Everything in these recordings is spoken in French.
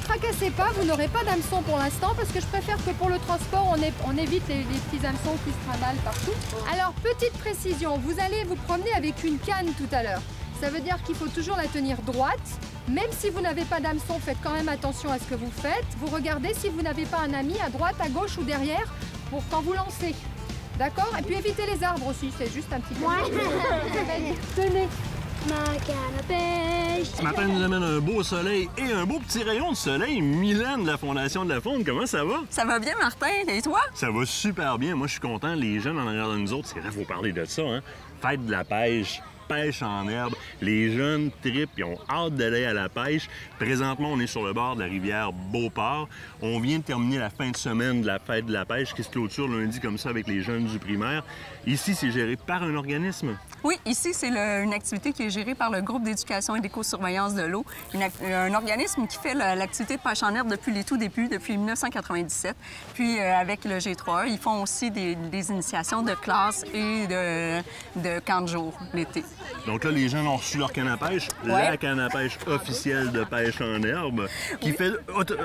tracassez pas, vous n'aurez pas d'hameçon pour l'instant parce que je préfère que pour le transport, on évite les petits hameçons qui se trimballent partout. Alors, petite précision, vous allez vous promener avec une canne tout à l'heure. Ça veut dire qu'il faut toujours la tenir droite. Même si vous n'avez pas d'hameçon, faites quand même attention à ce que vous faites. Vous regardez si vous n'avez pas un ami à droite, à gauche ou derrière pour quand vous lancez. D'accord? Et puis évitez les arbres aussi, c'est juste un petit peu. Tenez. Ma canne à pêche. Ce matin, nous amène un beau soleil et un beau petit rayon de soleil. Mylène de la Fondation de la Faune, comment ça va? Ça va bien, Martin. Et toi? Ça va super bien. Moi, je suis content. Les jeunes en arrière de nous autres, c'est vrai, il faut parler de ça, hein? Fête de la pêche. Pêche en herbe. Les jeunes tripent, ils ont hâte d'aller à la pêche. Présentement, on est sur le bord de la rivière Beauport. On vient de terminer la fin de semaine de la fête de la pêche qui se clôture lundi comme ça avec les jeunes du primaire. Ici, c'est géré par un organisme. Oui, ici, c'est une activité qui est gérée par le groupe d'éducation et d'éco-surveillance de l'eau, un organisme qui fait l'activité de pêche en herbe depuis les tout débuts, depuis 1997. Puis, avec le G3, ils font aussi des initiations de classe et de camp de jour l'été. Donc là, les jeunes ont reçu leur canne à pêche, la canne à pêche officielle de pêche en herbe, qui fait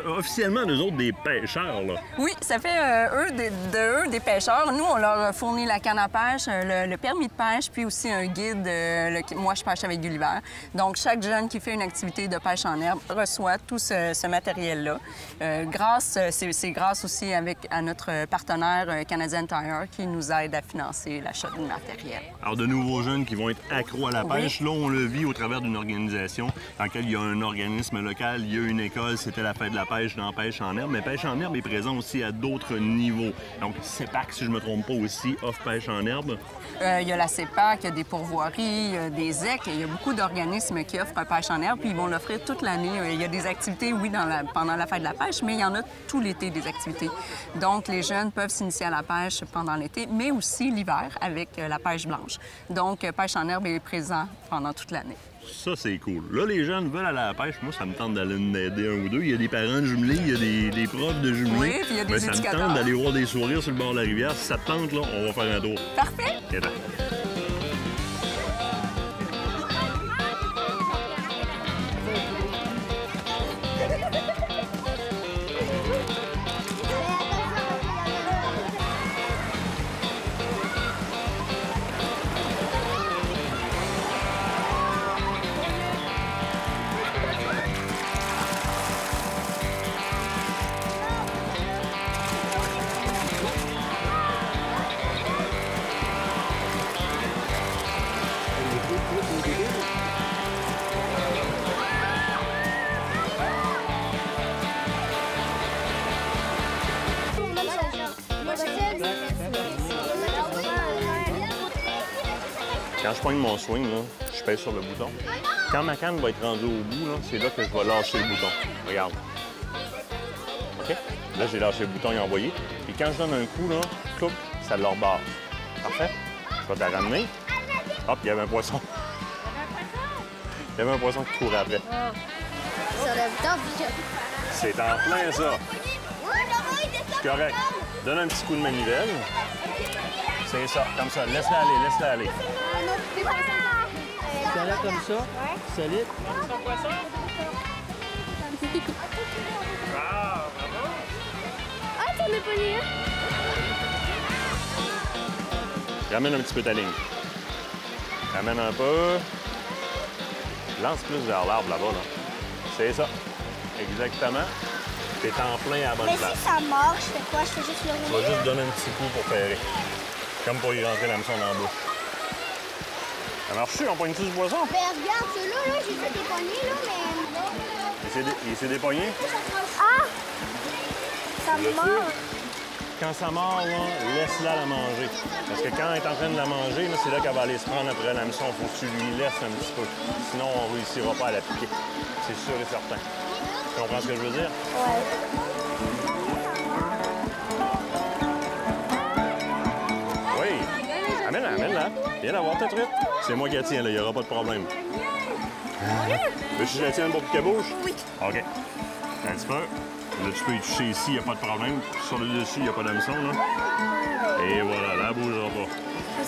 officiellement, nous autres, des pêcheurs, là. Oui, ça fait eux des pêcheurs. Nous, on leur fournit la canne à pêche, le permis de pêche, puis aussi un guide. Moi, je pêche avec Gulliver. Donc, chaque jeune qui fait une activité de pêche en herbe reçoit tout ce matériel-là. C'est grâce aussi à notre partenaire Canadian Tire qui nous aide à financer l'achat du matériel. Alors, de nouveaux jeunes qui vont être accros à la pêche, là, on le vit au travers d'une organisation dans laquelle il y a un organisme local, il y a une école, c'était la fête de la pêche dans Pêche en herbe, mais Pêche en herbe est présent aussi à d'autres niveaux. Donc, CEPAC, si je ne me trompe pas aussi, offre Pêche en herbe. Il y a la CEPAC, il y a des pourvoiries, il y a des EC, il y a beaucoup d'organismes qui offrent pêche en herbe, puis ils vont l'offrir toute l'année. Il y a des activités, oui, pendant la fête de la pêche, mais il y en a tout l'été des activités. Donc, les jeunes peuvent s'initier à la pêche pendant l'été, mais aussi l'hiver avec la pêche blanche. Donc, Pêche en herbe est présent pendant toute l'année. Ça, c'est cool. Là, les jeunes veulent aller à la pêche. Moi, ça me tente d'aller en aider un ou deux. Il y a des parents de jumelés, il y a des profs de jumelés. Oui, puis il y a des éducateurs. Ça me tente d'aller voir des sourires sur le bord de la rivière. Si ça te tente, là, on va faire un tour. Parfait! Viens-t'en. Quand je pogne mon swing, là, je pèse sur le bouton. Quand ma canne va être rendue au bout, c'est là que je vais lâcher le bouton. Regarde. OK? Là, j'ai lâché le bouton et envoyé. Puis quand je donne un coup, là, cloup, ça le rebarre. Parfait. Je vais te la ramener. Hop, il y avait un poisson. Il y avait un poisson qui courait après. Sur le bouton, puis C'est en plein, ça. C'est correct. Donne un petit coup de manivelle. C'est ça, comme ça. Laisse-la aller, laisse-la aller. C'est là comme ça, solide. Ah, bravo! Ah, t'en as pogné un? Ramène un petit peu ta ligne. Ramène un peu. Lance plus vers l'arbre là-bas, là. C'est ça. Exactement. T'es en plein à la bonne Mais place. si ça marche, je fais quoi? Je fais juste le Tu rouler? vas juste donner un petit coup pour ferrer. Comme pour y rentrer l'hameçon dans la bouche. Ça marche-tu? On pogne-tu du poisson? Ben regarde, ceux-là, là, j'ai fait des poignées, là, mais... Il s'est dépogné? Ah! Ça me L'as-tu? mord. Quand ça mord, là, laisse-la la manger. Parce que quand elle est en train de la manger, là, c'est là qu'elle va aller se prendre après l'hameçon. Il faut que tu lui laisses un petit peu. Sinon, on ne réussira pas à la piquer. C'est sûr et certain. Tu comprends ce que je veux dire? Ouais. Oui. Amène-la, amène-la. Viens la voir ta truite. C'est moi qui la tiens, là. Il n'y aura pas de problème. Veux-tu que je la tienne pour qu'elle bouge? Oui. OK. Un petit peu. Là, tu peux y toucher ici, il n'y a pas de problème. Sur le dessus, il n'y a pas d'hameçon, là. Et voilà, là, elle ne bougera pas.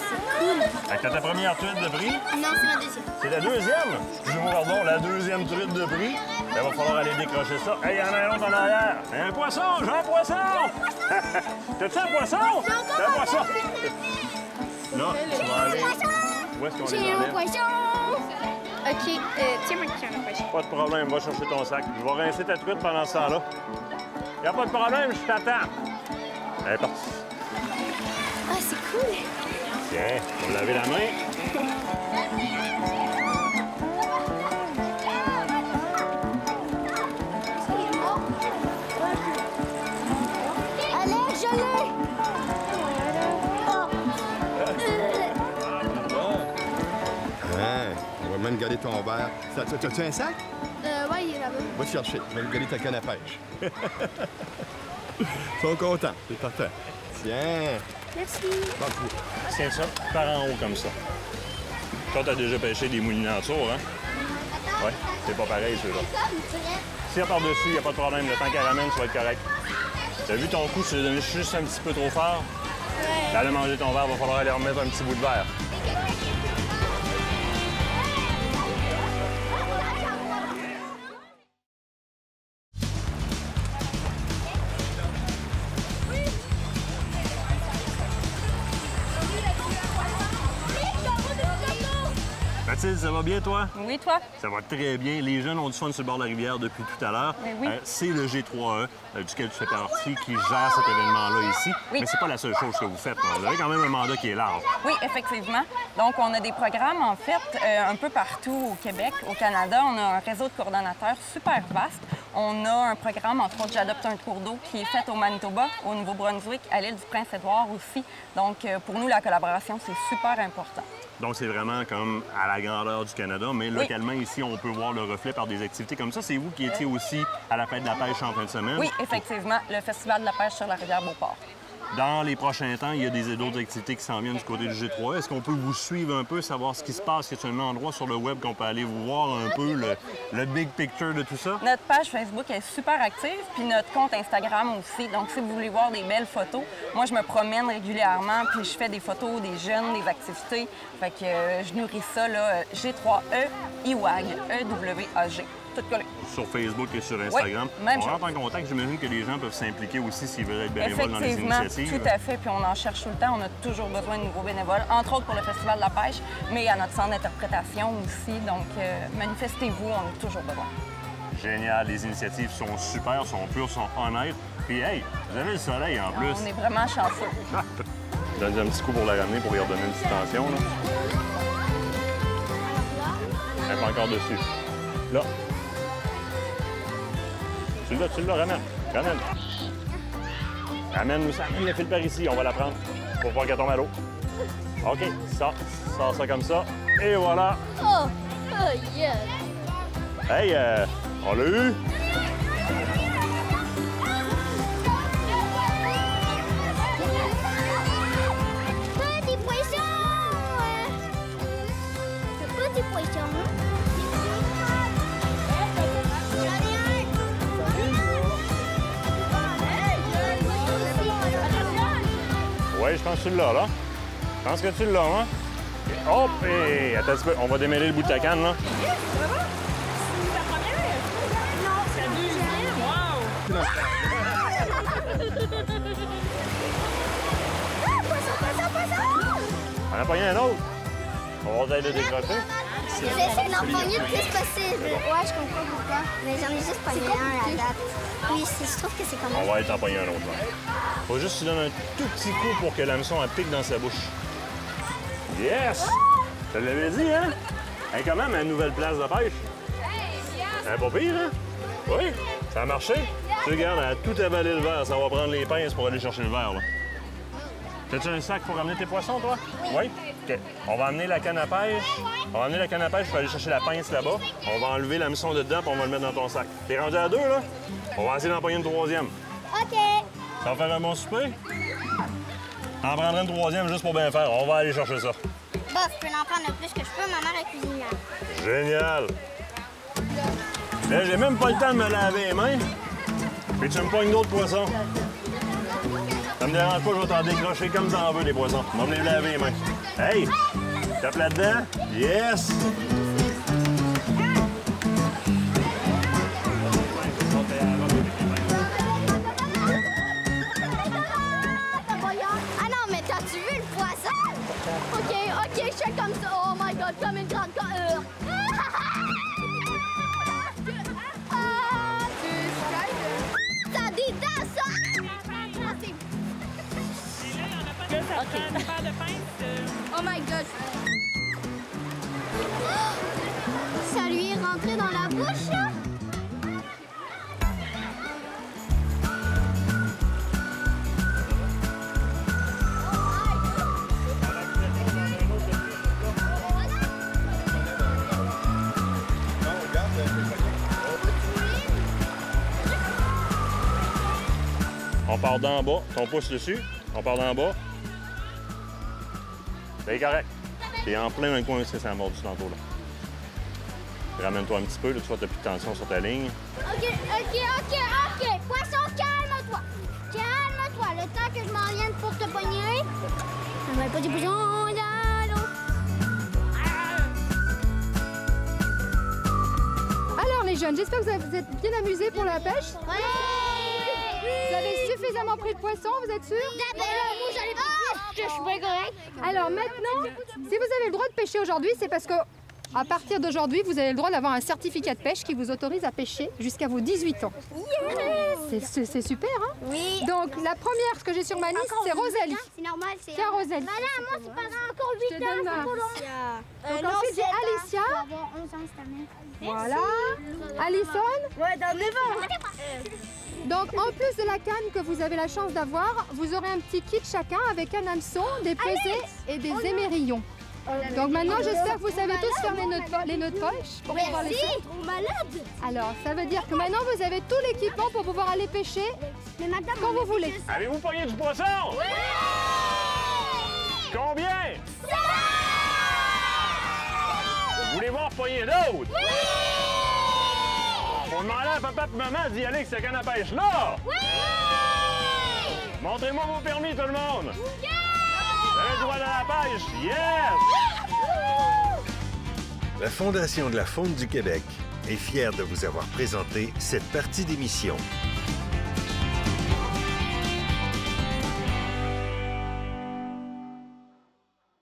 c'est cool. T'as ta première truite de prix? Non, c'est ma deuxième. C'est la deuxième? Excusez-moi, pardon, la deuxième truite de prix. Il va falloir aller décrocher ça. Hey, il y en a un autre en arrière. Un poisson! J'ai un poisson! T'as-tu un poisson? T'as un poisson? Là, tu vas aller... Où est-ce qu'on les J'ai un enlève? poisson! OK, tiens, moi qui tiens un poisson. Pas de problème, va chercher ton sac. Je vais rincer ta truite pendant ce temps-là. Y a pas de problème, je t'attends. Elle est partie. Ah, c'est cool! Tiens, on va laver la main. Allez, je l'ai! Hein, on va même garder ton verre. T'as-tu un sac? Ouais, il est là-bas. Va te chercher. Je vais garder ta canne à pêche. Ils sont contents. C'est parfait. Tiens. Merci. Bon, coup. Tiens ça, par en haut comme ça. Toi, t'as déjà pêché des moulinatures, hein? Ouais, c'est pas pareil, ceux-là. Tire par-dessus, y a pas de problème. Le temps qu'elle ramène, tu vas être correct. T'as vu ton coup, tu l'as donné juste un petit peu trop fort? Ouais. T'allais manger ton verre, va falloir aller remettre un petit bout de verre. Mathilde, ça va bien, toi? Oui, toi? Ça va très bien. Les jeunes ont du fun sur le bord de la rivière depuis tout à l'heure. Oui. C'est le G3E, duquel tu fais partie, qui gère cet événement-là ici. Oui. Mais c'est pas la seule chose que vous faites. Vous avez quand même un mandat qui est large. Oui, effectivement. Donc, on a des programmes, en fait, un peu partout au Québec, au Canada. On a un réseau de coordonnateurs super vaste. On a un programme, entre autres, J'adopte un cours d'eau, qui est fait au Manitoba, au Nouveau-Brunswick, à l'île du Prince-Édouard aussi. Donc, pour nous, la collaboration, c'est super important. Donc, c'est vraiment comme à la grandeur du Canada, mais localement, ici, on peut voir le reflet par des activités comme ça. C'est vous qui étiez aussi à la fête de la pêche en fin de semaine. Oui, effectivement, le Festival de la pêche sur la rivière Beauport. Dans les prochains temps, il y a d'autres activités qui s'en viennent du côté du G3. Est-ce qu'on peut vous suivre un peu, savoir ce qui se passe? Y a un endroit sur le web qu'on peut aller vous voir un peu le big picture de tout ça? Notre page Facebook est super active, puis notre compte Instagram aussi. Donc, si vous voulez voir des belles photos, moi, je me promène régulièrement, puis je fais des photos des jeunes, des activités. Fait que je nourris ça, là, G3E, IWAG, E-W-A-G. Tout collé. Sur Facebook et sur Instagram. Oui, même on chose. rentre en contact, j'imagine que les gens peuvent s'impliquer aussi s'ils veulent être bénévoles dans les Effectivement, initiatives. tout à fait. Puis on en cherche tout le temps. On a toujours besoin de nouveaux bénévoles, entre autres pour le Festival de la pêche, mais à notre centre d'interprétation aussi. Donc, manifestez-vous, on a toujours besoin. Génial, les initiatives sont super, sont pures, sont honnêtes. Puis, hey, vous avez le soleil en plus. On est vraiment chanceux. Donne un petit coup pour la ramener, pour lui redonner une petite tension. Là. Elle n'est pas encore dessus. Là. Tu l'as, ramène. Ramène. Ramène le fil par ici, on va la prendre pour voir qu'elle tombe à l'eau. OK, sors ça comme ça. Et voilà. Oh! Oh, yes! Hey, on l'a eu. Petit poisson! Petit poisson! Oui, je pense que tu l'as, là. Je pense que tu l'as, hein? Hop! Et attends un petit peu, on va démêler le bout de ta canne, là. On a pogné un autre. On va essayer de décrocher. J'essaie d'en pogner le plus possible. Ouais, je comprends pourquoi. Mais j'en ai juste pogné un à date. Oui, je trouve que c'est comme On va être en pogner un autre, là. Faut juste que tu donnes un tout petit coup pour que l'hameçon elle pique dans sa bouche. Yes! Je te l'avais dit, hein? Hey, quand même, une nouvelle place de pêche. C'est pas pire, hein? Oui, ça a marché. Tu regardes, elle a tout avalé le verre. Ça va prendre les pinces pour aller chercher le verre, là. T'as-tu un sac pour ramener tes poissons, toi? Oui. OK. On va amener la canne à pêche. On va amener la canne à pêche pour aller chercher la pince là-bas. On va enlever l'hameçon de dedans et on va le mettre dans ton sac. T'es rendu à 2, là? On va essayer d'en pogner une troisième. OK. Ça va faire un bon souper? T'en prendrais une troisième juste pour bien faire. On va aller chercher ça. Bah, je peux en prendre le plus que je peux. Ma mère est cuisinière. Génial! Là, j'ai même pas le temps de me laver les mains. Puis tu me pognes d'autres poissons. Ça me dérange pas, je vais t'en décrocher comme t'en veux, des poissons. On va me les laver les mains. Hey! Tape là-dedans? Yes! Ah non, mais t'as-tu vu le poisson? OK, je fais comme ça. Oh my God, comme une grande... Ça a des dents, ça! Oh my God! Ça lui est rentré dans la bouche, là? On part d'en bas. Ton pouce dessus. On part d'en bas. C'est correct. T'es en plein dans le coin aussi, c'est la mort du tantôt, là. Ramène-toi un petit peu, là, tu vois, t'as plus de tension sur ta ligne. OK. Poisson, calme-toi. Calme-toi. Le temps que je m'en vienne pour te pogner. Ça va pas du poisson dans l'eau. Alors les jeunes, j'espère que vous êtes bien amusés pour la pêche. Ouais! Vous avez suffisamment pris de poissons, vous êtes sûrs? Je suis pas correct. Alors maintenant, si vous avez le droit de pêcher aujourd'hui, c'est parce que à partir d'aujourd'hui, vous avez le droit d'avoir un certificat de pêche qui vous autorise à pêcher jusqu'à vos 18 ans. C'est super, hein? Oui. Donc la première, ce que j'ai sur ma liste, c'est Rosalie. C'est normal, c'est... Tiens, Rosalie. Voilà, moi, c'est pas encore 8 Je te ans, donne c'est ma- pas long. Donc ensuite, j'ai Alicia. Tu vas avoir 11 ans cette année. Voilà. Alison. Ouais, dans 9 ans. Donc, en plus de la canne que vous avez la chance d'avoir, vous aurez un petit kit chacun avec un hameçon, des pesées et des émerillons. Donc maintenant, j'espère que vous savez tous faire les nœuds de poche pour pouvoir les faire. Trop malade. Alors, ça veut dire que maintenant, vous avez tout l'équipement pour pouvoir aller pêcher Mais maintenant, quand vous voulez. Avez-vous pogné du poisson? Oui! Combien? Vous voulez voir pogner d'autres? Oui! On demandait à papa et maman d'y aller avec cette canne à pêche là! Oui! Montrez-moi vos permis, tout le monde! Yeah! Vous avez le droit de la pêche? Yes! La Fondation de la faune du Québec est fière de vous avoir présenté cette partie d'émission.